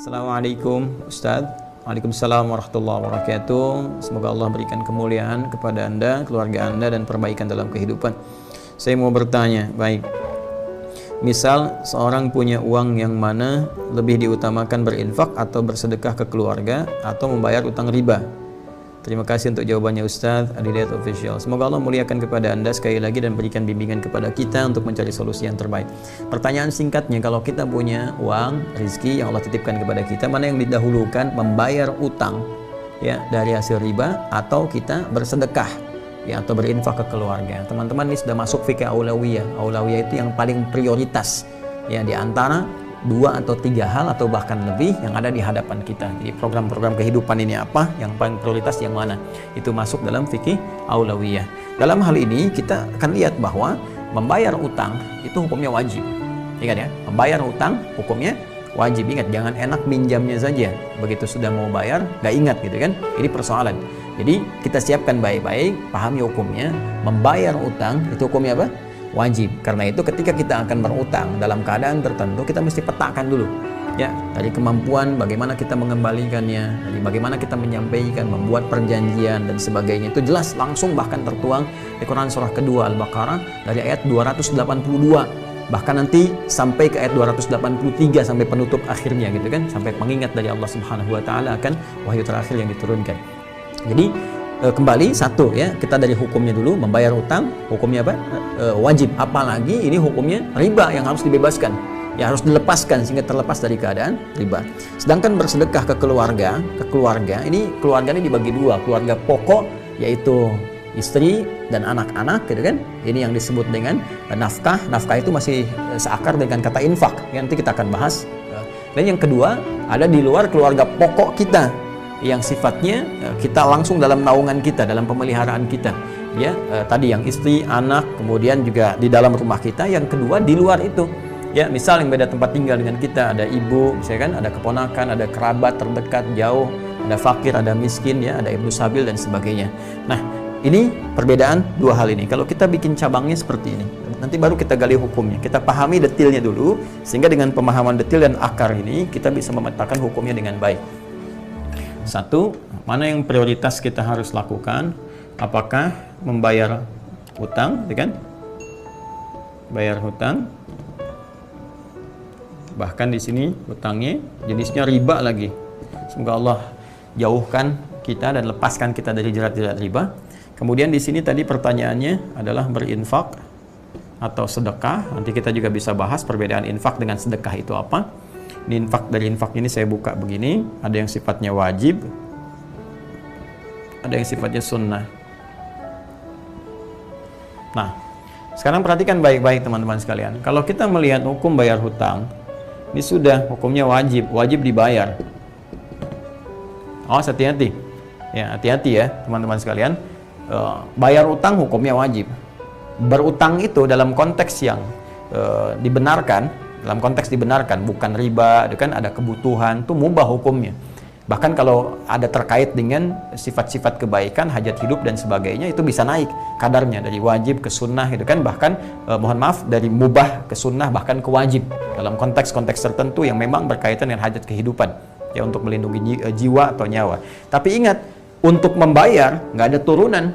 Assalamualaikum Ustadz. Waalaikumsalam warahmatullahi wabarakatuh. Semoga Allah berikan kemuliaan kepada Anda, keluarga Anda, dan perbaikan dalam kehidupan. Saya mau bertanya, baik, misal seorang punya uang yang mana lebih diutamakan berinfak atau bersedekah ke keluarga atau membayar utang riba? Terima kasih untuk jawabannya Ustadz Adidayat Official. Semoga Allah muliakan kepada Anda sekali lagi dan berikan bimbingan kepada kita untuk mencari solusi yang terbaik. Pertanyaan singkatnya, kalau kita punya uang, rezeki yang Allah titipkan kepada kita, mana yang didahulukan, membayar utang ya dari hasil riba atau kita bersedekah ya atau berinfak ke keluarga? Teman-teman, ini sudah masuk fikih aulawiyah. Aulawiyah itu yang paling prioritas ya di antara 2 atau 3 hal atau bahkan lebih yang ada di hadapan kita. Jadi program-program kehidupan ini apa, yang paling prioritas yang mana, itu masuk dalam fikih aulawiyah. Dalam hal ini kita akan lihat bahwa membayar utang itu hukumnya wajib. Ingat ya, membayar utang hukumnya wajib. Ingat, jangan enak minjamnya saja, begitu sudah mau bayar nggak ingat gitu kan. Ini persoalan. Jadi kita siapkan baik-baik, pahami hukumnya. Membayar utang itu hukumnya apa? Wajib. Karena itu ketika kita akan berutang dalam keadaan tertentu, kita mesti petakan dulu ya, dari kemampuan bagaimana kita mengembalikannya, dari bagaimana kita menyampaikan, membuat perjanjian dan sebagainya. Itu jelas langsung bahkan tertuang di Quran surah kedua Al-Baqarah dari ayat 282, bahkan nanti sampai ke ayat 283 sampai penutup akhirnya gitu kan, sampai pengingat dari Allah Subhanahu wa taala akan wahyu terakhir yang diturunkan. Jadi kembali satu ya, kita dari hukumnya dulu. Membayar utang hukumnya apa? Wajib. Apalagi ini hukumnya riba yang harus dibebaskan ya, harus dilepaskan sehingga terlepas dari keadaan riba. Sedangkan bersedekah ke keluarga, ini keluarga ini dibagi 2, keluarga pokok yaitu istri dan anak-anak gitu kan. Ini yang disebut dengan nafkah. Nafkah itu masih seakar dengan kata infak, nanti kita akan bahas. Dan yang kedua, ada di luar keluarga pokok kita yang sifatnya kita langsung dalam naungan kita, dalam pemeliharaan kita ya, tadi yang istri, anak, kemudian juga di dalam rumah kita. Yang kedua di luar itu ya, misal yang beda tempat tinggal dengan kita, ada ibu misalkan, ada keponakan, ada kerabat terdekat jauh, ada fakir, ada miskin ya, ada ibnu sabil dan sebagainya. Nah, ini perbedaan 2 hal ini. Kalau kita bikin cabangnya seperti ini, nanti baru kita gali hukumnya, kita pahami detailnya dulu, sehingga dengan pemahaman detail dan akar ini kita bisa memetakan hukumnya dengan baik. Satu, mana yang prioritas kita harus lakukan? Apakah membayar hutang, ya kan? Bayar hutang. Bahkan di sini hutangnya jenisnya riba lagi. Semoga Allah jauhkan kita dan lepaskan kita dari jerat-jerat riba. Kemudian di sini tadi pertanyaannya adalah berinfak atau sedekah. Nanti kita juga bisa bahas perbedaan infak dengan sedekah itu apa. Ini infak, dari infak ini saya buka begini, ada yang sifatnya wajib, ada yang sifatnya sunnah. Nah, sekarang perhatikan baik-baik teman-teman sekalian. Kalau kita melihat hukum bayar hutang, ini sudah hukumnya wajib, wajib dibayar. Awas, hati-hati ya, hati-hati ya teman-teman sekalian. Bayar utang hukumnya wajib. Berutang itu dalam konteks yang dibenarkan, dalam konteks dibenarkan, bukan riba, itu kan ada kebutuhan, itu mubah hukumnya. Bahkan kalau ada terkait dengan sifat-sifat kebaikan, hajat hidup dan sebagainya, itu bisa naik kadarnya dari wajib ke sunnah, itu kan bahkan mohon maaf, dari mubah ke sunnah bahkan ke wajib dalam konteks-konteks tertentu yang memang berkaitan dengan hajat kehidupan ya, untuk melindungi jiwa atau nyawa. Tapi ingat, untuk membayar nggak ada turunan,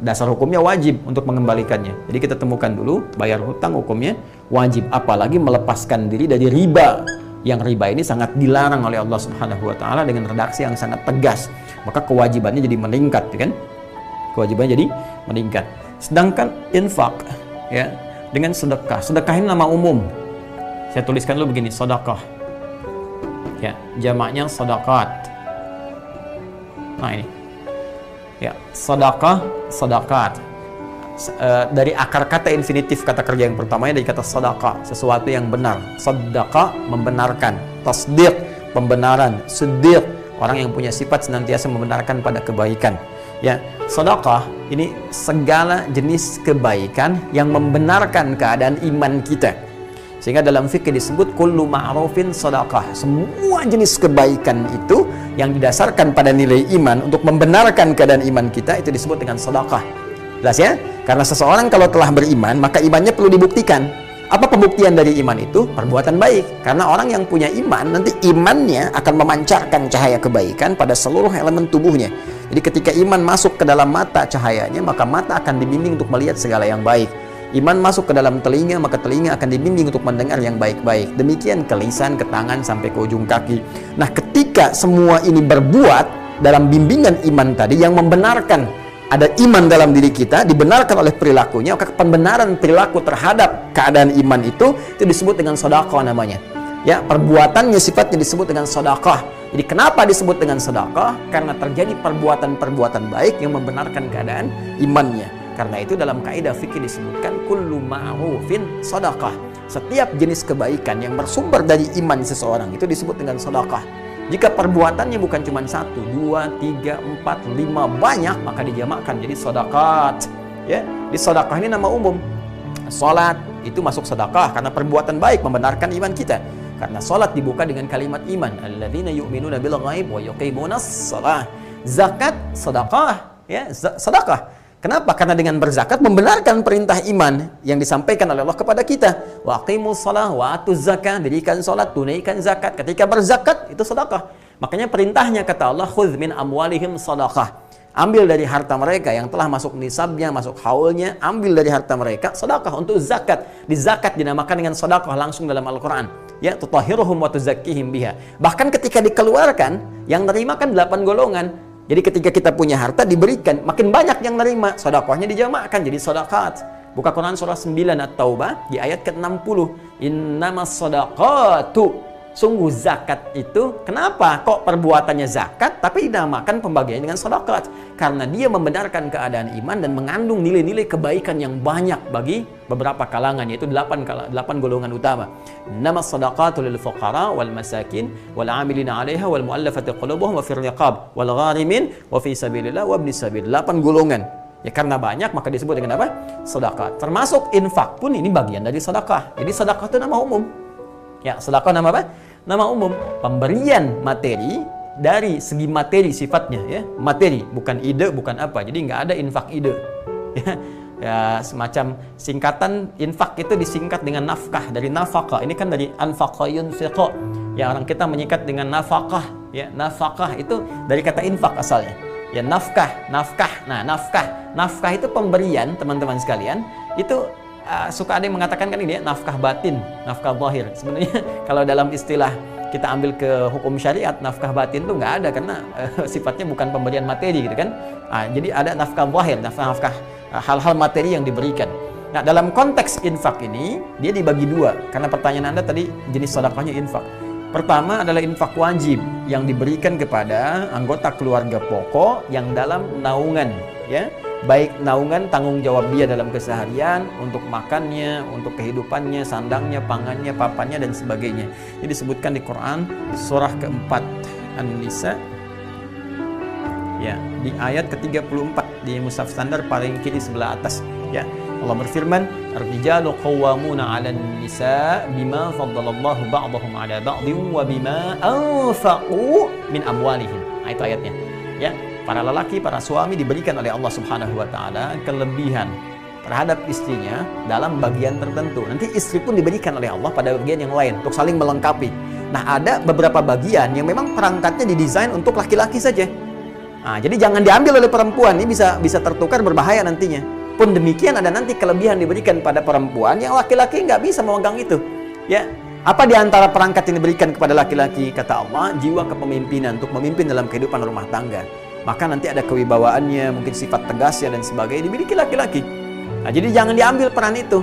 dasar hukumnya wajib untuk mengembalikannya. Jadi kita temukan dulu, bayar hutang hukumnya wajib, apalagi melepaskan diri dari riba, yang riba ini sangat dilarang oleh Allah Subhanahu wa taala dengan redaksi yang sangat tegas. Maka kewajibannya jadi meningkat, kan? Kewajibannya jadi meningkat. Sedangkan infak ya, dengan sedekah. Sedekah ini nama umum. Saya tuliskan dulu begini, sedekah. Ya, jamaknya sedekah. Nah, ini. Ya, sedekah, sedekah. Dari akar kata infinitif kata kerja yang pertamanya dari kata sedekah, sesuatu yang benar. Sedekah membenarkan, tasdiq pembenaran, siddiq orang yang punya sifat senantiasa membenarkan pada kebaikan. Ya, sedekah ini segala jenis kebaikan yang membenarkan keadaan iman kita. Sehingga dalam fikih disebut kullu ma'rufin sedekah. Semua jenis kebaikan itu yang didasarkan pada nilai iman untuk membenarkan keadaan iman kita, itu disebut dengan sedekah. Jelas ya? Karena seseorang kalau telah beriman, maka imannya perlu dibuktikan. Apa pembuktian dari iman itu? Perbuatan baik. Karena orang yang punya iman, nanti imannya akan memancarkan cahaya kebaikan pada seluruh elemen tubuhnya. Jadi ketika iman masuk ke dalam mata cahayanya, maka mata akan dibimbing untuk melihat segala yang baik. Iman masuk ke dalam telinga, maka telinga akan dibimbing untuk mendengar yang baik-baik. Demikian ke lisan, ke tangan, sampai ke ujung kaki. Nah, ketika semua ini berbuat dalam bimbingan iman tadi yang membenarkan ada iman dalam diri kita, dibenarkan oleh perilakunya, maka pembenaran perilaku terhadap keadaan iman itu disebut dengan sedekah namanya. Ya, perbuatannya sifatnya disebut dengan sedekah. Jadi kenapa disebut dengan sedekah? Karena terjadi perbuatan-perbuatan baik yang membenarkan keadaan imannya. Karena itu dalam kaidah fikih disebutkan kullu ma'rufin sedekah. Setiap jenis kebaikan yang bersumber dari iman seseorang itu disebut dengan sedekah. Jika perbuatannya bukan cuma 1, 2, 3, 4, 5 banyak, maka dijamakkan jadi sedekah. Ya, di sedekah ini nama umum. Salat itu masuk sedekah karena perbuatan baik membenarkan iman kita. Karena salat dibuka dengan kalimat iman, alladzina yu'minuna bil ghaib wa yuqimunas shalah. Zakat sedekah, ya, sedekah. Kenapa? Karena dengan berzakat membenarkan perintah iman yang disampaikan oleh Allah kepada kita. Wa aqimus shalah wa atuz zakah, dirikan salat, tunaikan zakat. Ketika berzakat itu sedekah. Makanya perintahnya kata Allah, khudz min amwalihim sadaqah. Ambil dari harta mereka yang telah masuk nisabnya, masuk haulnya, ambil dari harta mereka sedekah untuk zakat. Di zakat dinamakan dengan sedekah langsung dalam Al-Qur'an. Ya, tutahhiruhum wa tuzakkihim biha. Bahkan ketika dikeluarkan, yang nerima kan 8 golongan. Jadi ketika kita punya harta diberikan, makin banyak yang nerima, sedekahnya dijamakkan jadi sedekah. Buka Quran surah 9 At-Taubah di ayat ke-60. Innamas shadaqatu. Sungguh zakat itu, kenapa kok perbuatannya zakat tapi dinamakan pembagiannya dengan sedekah? Karena dia membenarkan keadaan iman dan mengandung nilai-nilai kebaikan yang banyak bagi beberapa kalangan, yaitu 8 golongan utama. Innamas shadaqatu lil fuqara wal masakin wal 'amilina 'alaiha wal mu'allafati qulubuhum wa fir riqab wal gharimin wa fi sabilillah wa ibnis sabil. 8 golongan. Ya, karena banyak maka disebut dengan apa? Sedekah. Termasuk infak pun ini bagian dari sedekah. Jadi sedekah itu nama umum. Ya, sedekah nama apa? Nama umum. Pemberian materi dari segi materi sifatnya, ya. Materi, bukan ide, bukan apa. Jadi nggak ada infak ide. Ya, semacam singkatan infak itu disingkat dengan nafkah, dari nafkah. Ini kan dari anfaqa yunfiqu. Ya, orang kita menyingkat dengan nafkah. Ya, nafkah itu dari kata infak asalnya. Ya, nafkah. Nah, nafkah itu pemberian, teman-teman sekalian. Itu suka ada yang mengatakan kan ini ya, nafkah batin, nafkah zahir. Sebenarnya kalau dalam istilah kita ambil ke hukum syariat, nafkah batin itu nggak ada karena sifatnya bukan pemberian materi gitu kan. Jadi ada nafkah zahir, nafkah hal-hal materi yang diberikan. Nah, dalam konteks infak ini dia dibagi dua karena pertanyaan Anda tadi jenis sedekahnya infak. Pertama adalah infak wajib yang diberikan kepada anggota keluarga pokok yang dalam naungan, ya. Baik naungan tanggung jawab dia dalam keseharian, untuk makannya, untuk kehidupannya, sandangnya, pangannya, papannya dan sebagainya. Ini disebutkan di Quran surah keempat An-Nisa, ya, di ayat ke-34 di mushaf standar paling kiri sebelah atas, ya. Allah berfirman, "Ar-rijalu qawwamuna 'alan nisa bima faddalallahu ba'dahum 'ala ba'dhin wa bima anfaqu min amwalihim." Itu ayatnya, ya. Para lelaki, para suami diberikan oleh Allah Subhanahu wa taala kelebihan terhadap istrinya dalam bagian tertentu. Nanti istri pun diberikan oleh Allah pada bagian yang lain untuk saling melengkapi. Nah, ada beberapa bagian yang memang perangkatnya didesain untuk laki-laki saja. Nah, jadi jangan diambil oleh perempuan, ini bisa tertukar, berbahaya nantinya. Pun demikian ada nanti kelebihan diberikan pada perempuan yang laki-laki nggak bisa memegang itu. Ya, apa di antara perangkat yang diberikan kepada laki-laki? Kata Allah, jiwa kepemimpinan untuk memimpin dalam kehidupan rumah tangga. Maka nanti ada kewibawaannya, mungkin sifat tegasnya dan sebagainya dimiliki laki-laki. Nah, jadi jangan diambil peran itu.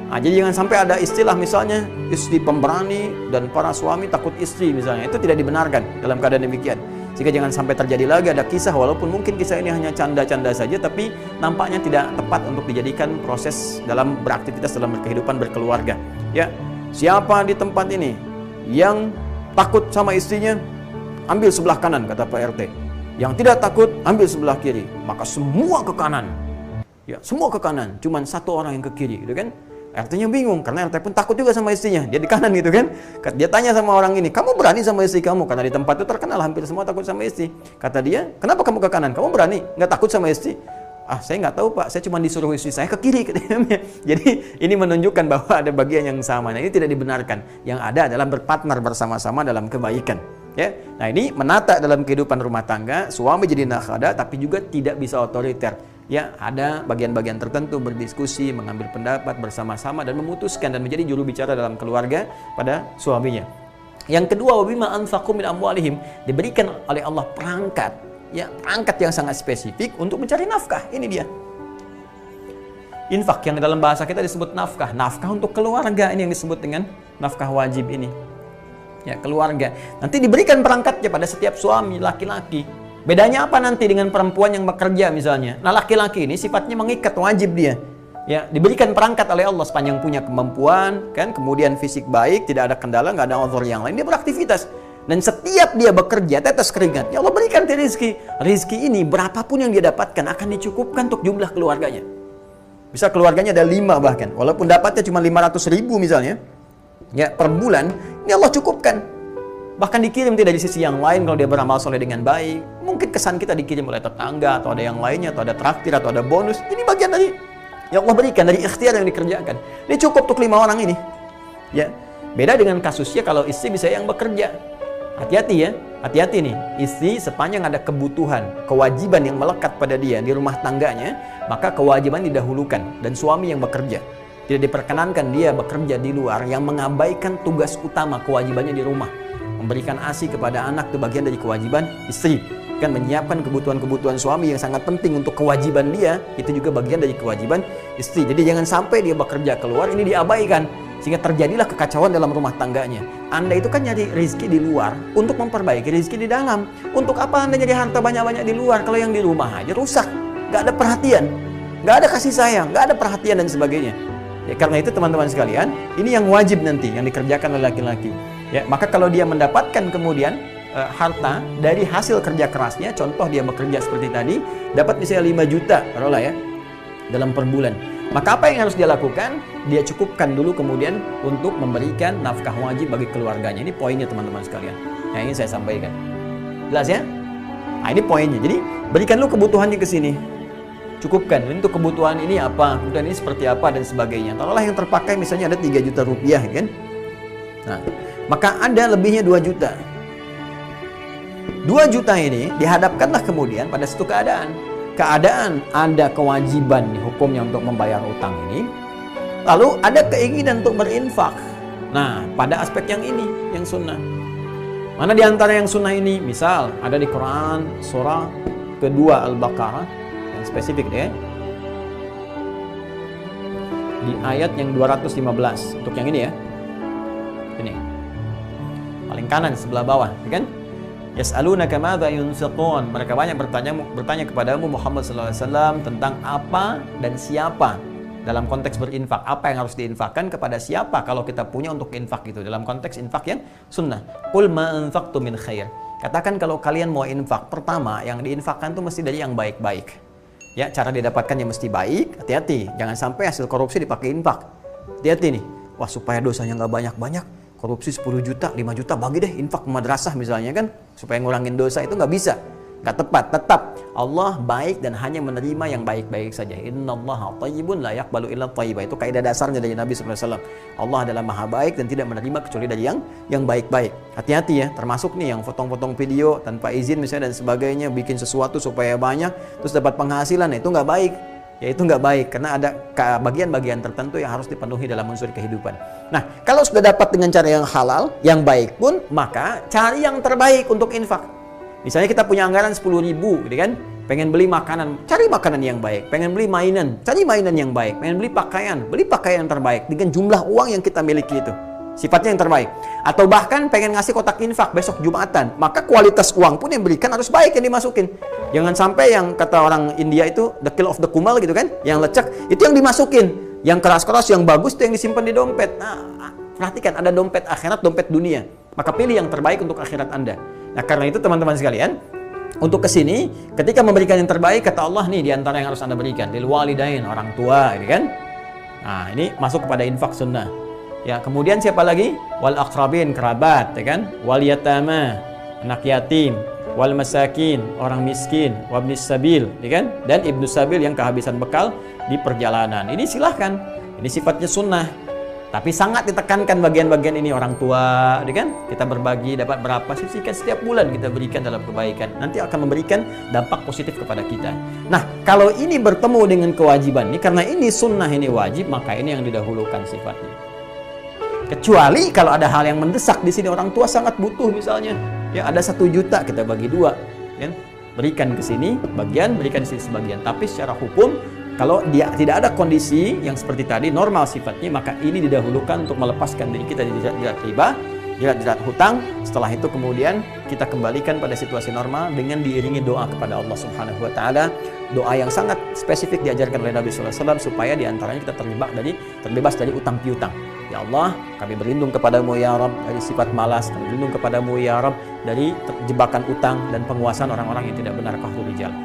Nah, jadi jangan sampai ada istilah misalnya istri pemberani dan para suami takut istri misalnya. Itu tidak dibenarkan dalam keadaan demikian. Jika jangan sampai terjadi lagi ada kisah, walaupun mungkin kisah ini hanya canda-canda saja, tapi nampaknya tidak tepat untuk dijadikan proses dalam beraktivitas dalam kehidupan berkeluarga. Ya, siapa di tempat ini yang takut sama istrinya, ambil sebelah kanan, kata Pak RT. Yang tidak takut, ambil sebelah kiri. Maka semua ke kanan. Ya, semua ke kanan. Cuman satu orang yang ke kiri, gitu kan? RT-nya bingung, karena RT pun takut juga sama istrinya. Dia di kanan gitu kan. Dia tanya sama orang ini, kamu berani sama istri kamu? Karena di tempat itu terkenal hampir semua takut sama istri. Kata dia, kenapa kamu ke kanan? Kamu berani? Nggak takut sama istri? Saya nggak tahu Pak, saya cuma disuruh istri saya ke kiri. Jadi ini menunjukkan bahwa ada bagian yang sama. Nah, ini tidak dibenarkan. Yang ada adalah berpartner bersama-sama dalam kebaikan. Ya, nah ini menata dalam kehidupan rumah tangga, suami jadi nakhoda, tapi juga tidak bisa otoriter. Ya, ada bagian-bagian tertentu berdiskusi, mengambil pendapat bersama-sama dan memutuskan dan menjadi juru bicara dalam keluarga pada suaminya. Yang kedua, wabima anfaqu min amwalihim, diberikan oleh Allah perangkat. Ya, perangkat yang sangat spesifik untuk mencari nafkah. Ini dia. Infak yang dalam bahasa kita disebut nafkah. Nafkah untuk keluarga, ini yang disebut dengan nafkah wajib ini. Ya, keluarga. Nanti diberikan perangkatnya pada setiap suami laki-laki. Bedanya apa nanti dengan perempuan yang bekerja misalnya? Nah, laki-laki ini sifatnya mengikat, wajib dia. Ya, diberikan perangkat oleh Allah sepanjang punya kemampuan, kan, kemudian fisik baik, tidak ada kendala, nggak ada uzur yang lain, dia beraktivitas. Dan setiap dia bekerja, tetes keringat, ya Allah berikan dia rezeki. Rezeki ini berapapun yang dia dapatkan akan dicukupkan untuk jumlah keluarganya. Bisa keluarganya ada 5 bahkan, walaupun dapatnya cuma 500.000 misalnya, ya per bulan, ini Allah cukupkan. Bahkan dikirim tidak di sisi yang lain kalau dia beramal soleh dengan baik. Mungkin kesan kita dikirim oleh tetangga, atau ada yang lainnya, atau ada traktir, atau ada bonus. Ini bagian dari yang Allah berikan, dari ikhtiar yang dikerjakan. Ini cukup untuk 5 orang ini. Ya, beda dengan kasusnya kalau istri bisa yang bekerja. Hati-hati ya, hati-hati nih. Istri sepanjang ada kebutuhan, kewajiban yang melekat pada dia di rumah tangganya, maka kewajiban didahulukan dan suami yang bekerja. Tidak diperkenankan dia bekerja di luar yang mengabaikan tugas utama kewajibannya di rumah. Memberikan ASI kepada anak itu bagian dari kewajiban istri. Kan menyiapkan kebutuhan-kebutuhan suami yang sangat penting untuk kewajiban dia, itu juga bagian dari kewajiban istri. Jadi jangan sampai dia bekerja keluar ini diabaikan, sehingga terjadilah kekacauan dalam rumah tangganya. Anda itu kan nyari rezeki di luar untuk memperbaiki rezeki di dalam. Untuk apa Anda nyari harta banyak-banyak di luar kalau yang di rumah aja rusak, nggak ada perhatian, nggak ada kasih sayang, nggak ada perhatian dan sebagainya. Ya, karena itu teman-teman sekalian, ini yang wajib nanti yang dikerjakan oleh laki-laki. Ya, maka kalau dia mendapatkan kemudian harta dari hasil kerja kerasnya, contoh dia bekerja seperti tadi, dapat misalnya 5 juta, taruhlah ya, dalam per bulan. Maka apa yang harus dia lakukan? Dia cukupkan dulu kemudian untuk memberikan nafkah wajib bagi keluarganya. Ini poinnya teman-teman sekalian yang ingin saya sampaikan. Jelas ya? Nah, ini poinnya. Jadi berikan dulu kebutuhannya ke sini. Cukupkan. Untuk kebutuhan ini apa? Kebutuhan ini seperti apa dan sebagainya. Taruhlah yang terpakai misalnya ada 3 juta rupiah, kan? Nah, maka ada lebihnya 2 juta. 2 juta ini dihadapkanlah kemudian pada satu keadaan. Keadaan ada kewajiban nih, hukumnya untuk membayar utang ini. Lalu ada keinginan untuk berinfak. Nah, pada aspek yang ini, yang sunnah. Mana di antara yang sunnah ini? Misal, ada di Quran, surah kedua Al-Baqarah, yang spesifik deh. Di ayat yang 215, untuk yang ini ya. Ini. Paling kanan, sebelah bawah, ya kan? Yas'alunaka madza yunfiqun. Mereka banyak bertanya kepadamu Muhammad SAW tentang apa dan siapa dalam konteks berinfak. Apa yang harus diinfakkan kepada siapa kalau kita punya untuk infak itu dalam konteks infak yang sunnah. Qul ma anfaqtu min khair. Katakan kalau kalian mau infak, pertama yang diinfakkan itu mesti dari yang baik-baik. Ya, cara didapatkannya mesti baik. Hati-hati, jangan sampai hasil korupsi dipakai infak. Hati-hati nih. Wah, supaya dosanya nggak banyak-banyak, korupsi 10 juta, 5 juta bagi deh infak ke madrasah misalnya kan, supaya ngurangin dosa, itu nggak bisa, nggak tepat. Tetap Allah baik dan hanya menerima yang baik-baik saja. Innallaha thayyibun la yaqbalu illa thayyiba. Itu kaidah dasarnya dari Nabi SAW. Allah adalah maha baik dan tidak menerima kecuali dari yang baik-baik. Hati-hati ya, termasuk nih yang potong-potong video tanpa izin misalnya dan sebagainya, bikin sesuatu supaya banyak terus dapat penghasilan, itu nggak baik. Ya, itu nggak baik karena ada bagian-bagian tertentu yang harus dipenuhi dalam unsur kehidupan. Nah, kalau sudah dapat dengan cara yang halal, yang baik pun, maka cari yang terbaik untuk infak. Misalnya kita punya anggaran 10.000, gitu kan? Pengen beli makanan, cari makanan yang baik. Pengen beli mainan, cari mainan yang baik. Pengen beli pakaian yang terbaik dengan jumlah uang yang kita miliki itu. Sifatnya yang terbaik. Atau bahkan pengen ngasih kotak infak besok Jumatan, maka kualitas uang pun yang berikan harus baik yang dimasukin. Jangan sampai yang kata orang India itu the kill of the kumal gitu kan, yang lecek itu yang dimasukin, yang keras-keras, yang bagus itu yang disimpan di dompet. Nah, perhatikan, ada dompet akhirat, dompet dunia. Maka pilih yang terbaik untuk akhirat Anda. Nah, karena itu teman-teman sekalian, untuk kesini, ketika memberikan yang terbaik, kata Allah nih, diantara yang harus Anda berikan, lil walidain, orang tua, gitu kan. Nah, ini masuk kepada infak sunnah. Ya, kemudian siapa lagi? Wal aqrabin, kerabat, ya kan? Wal yatama, anak yatim. wal masakin, orang miskin, wabnis sabil, ya kan? Dan ibnu sabil yang kehabisan bekal di perjalanan. Ini silahkan, ini sifatnya sunnah. Tapi sangat ditekankan bagian-bagian ini, orang tua, ya kan? Kita berbagi dapat berapa, sisihkan setiap bulan kita berikan dalam kebaikan. Nanti akan memberikan dampak positif kepada kita. Nah, kalau ini bertemu dengan kewajiban ini, karena ini sunnah, ini wajib, maka ini yang didahulukan sifatnya. Kecuali kalau ada hal yang mendesak di sini, orang tua sangat butuh misalnya. Ya, ada 1 juta kita bagi 2, kan? Berikan ke sini bagian, berikan di sini sebagian. Tapi secara hukum, kalau dia tidak ada kondisi yang seperti tadi, normal sifatnya, maka ini didahulukan untuk melepaskan diri kita dari jerat riba, jerat hutang. Setelah itu kemudian kita kembalikan pada situasi normal dengan diiringi doa kepada Allah Subhanahu wa taala. Doa yang sangat spesifik diajarkan oleh Nabi sallallahu alaihi wasallam supaya diantaranya kita terbebas dari utang piutang. Ya Allah, kami berlindung kepadamu ya Rabb dari sifat malas, kami berlindung kepadamu ya Rabb dari jebakan utang dan penguasaan orang-orang yang tidak benar, qahrul rijal.